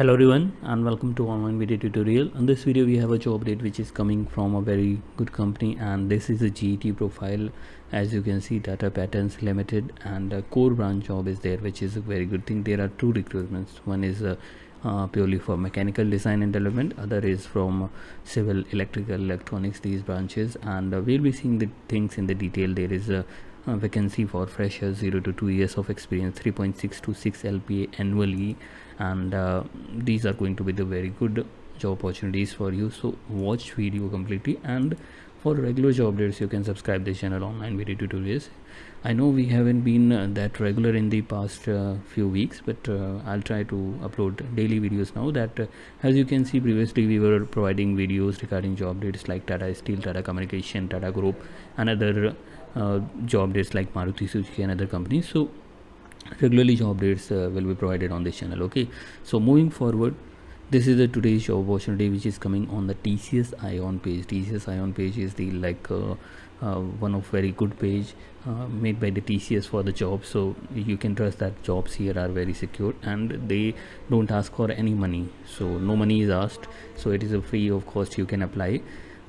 Hello everyone and welcome to online video tutorial. In this video we have a job update which is coming from a very good company, and this is a GET profile. As you can see, Data Patterns Limited, and a core branch job is there, which is a very good thing. There are two recruitments. One is purely for mechanical design and development, other is from civil, electrical, electronics, these branches, and we'll be seeing the things in the detail. There is a vacancy for freshers 0 to 2 years of experience, 3.6 to 6 LPA annually, and these are going to be the very good job opportunities for you. So watch video completely, and for regular job updates you can subscribe this channel, online video tutorials. I know we haven't been that regular in the past few weeks, but I'll try to upload daily videos now. That as you can see, previously we were providing videos regarding job updates like Tata Steel, Tata Communication, Tata Group, and other job updates like Maruti Suzuki and other companies. So regularly job updates will be provided on this channel. Okay, so moving forward, this is the today's job opportunity which is coming on the TCS Ion page. TCS Ion page is the one of very good page made by the TCS for the job, so you can trust that jobs here are very secure and they don't ask for any money, so no money is asked, so it is a free of cost. You can apply.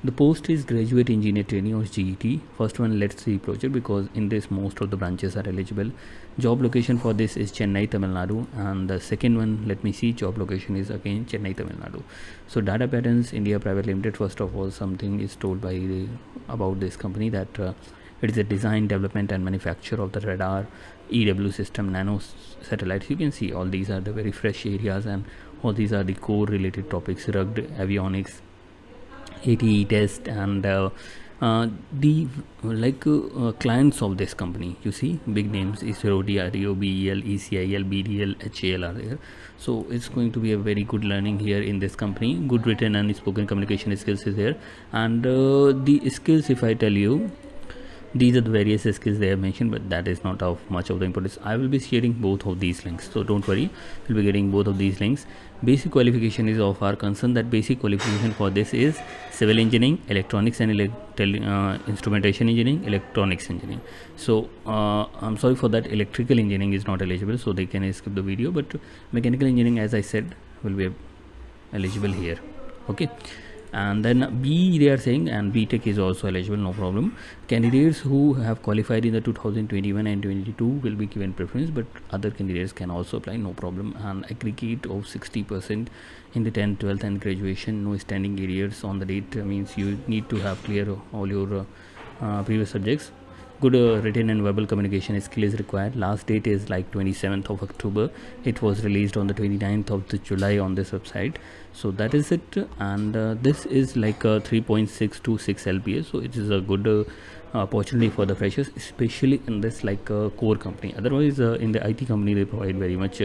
The post is graduate engineer trainee or GET. First one, let's see project, because in this most of the branches are eligible. Job location for this is Chennai, Tamil Nadu, and the second one, let me see, job location is again Chennai, Tamil Nadu. So Data Patterns India Private Limited, first of all, something is told by about this company that it is a design, development and manufacture of the radar, EW system, nano satellites. You can see all these are the very fresh areas, and all these are the core related topics: rugged avionics, ATE test, and the clients of this company. You see big names: ISRO, DRDO, BEL, ECIL, BDL, HAL are there. So it's going to be a very good learning here in this company. Good written and spoken communication skills is there, and the skills, if I tell you, these are the various skills they have mentioned, but that is not of much of the importance. I will be sharing both of these links, so don't worry, you'll be getting both of these links. Basic qualification is of our concern. That basic qualification for this is civil engineering, electronics and instrumentation engineering, electronics engineering. So I'm sorry for that, electrical engineering is not eligible, so they can skip the video, but mechanical engineering, as I said, will be eligible here. Okay, and then B they are saying, and BTech is also eligible, no problem. Candidates who have qualified in the 2021 and 22 will be given preference, but other candidates can also apply, no problem. And aggregate of 60% in the 10th, 12th and graduation. No standing arrears on the date, means you need to have clear all your previous subjects. Good written and verbal communication skill is required. Last date is like 27th of October. It was released on the 29th of the July on this website. So that is it, and this is like a 3.6 to 6 LPA, so it is a good opportunity for the freshers, especially in this core company. Otherwise in the IT company they provide very much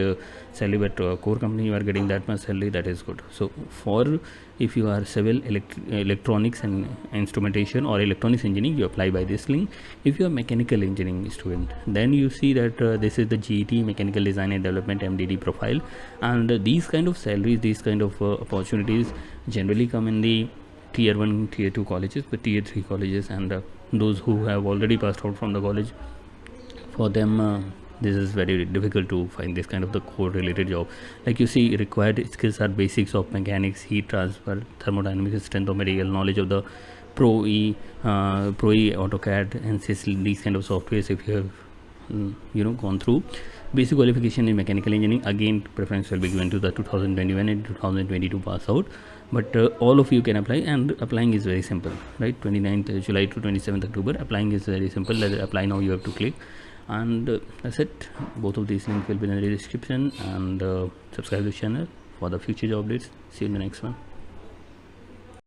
salary, but core company you are getting that much salary, that is good. So for if you are civil, electronics and instrumentation or electronics engineering, you apply by this link. If you are mechanical engineering student, then you see that this is the GET mechanical design and development MDD profile, and these kind of salaries, these kind of opportunities generally come in the tier 1, tier 2 colleges, but tier 3 colleges, and those who have already passed out from the college, for them this is very difficult to find this kind of the core related job. Like you see, required skills are basics of mechanics, heat transfer, thermodynamics, strength of material, knowledge of the Pro-E, AutoCAD and SYS, these kind of softwares if you have gone through. Basic qualification in mechanical engineering, again preference will be given to the 2021 and 2022 pass out, but all of you can apply, and applying is very simple, right? 29th July to 27th October, applying is very simple. Let it apply now, you have to click, and that's it. Both of these links will be in the description, and subscribe to the channel for the future job updates. See you in the next one.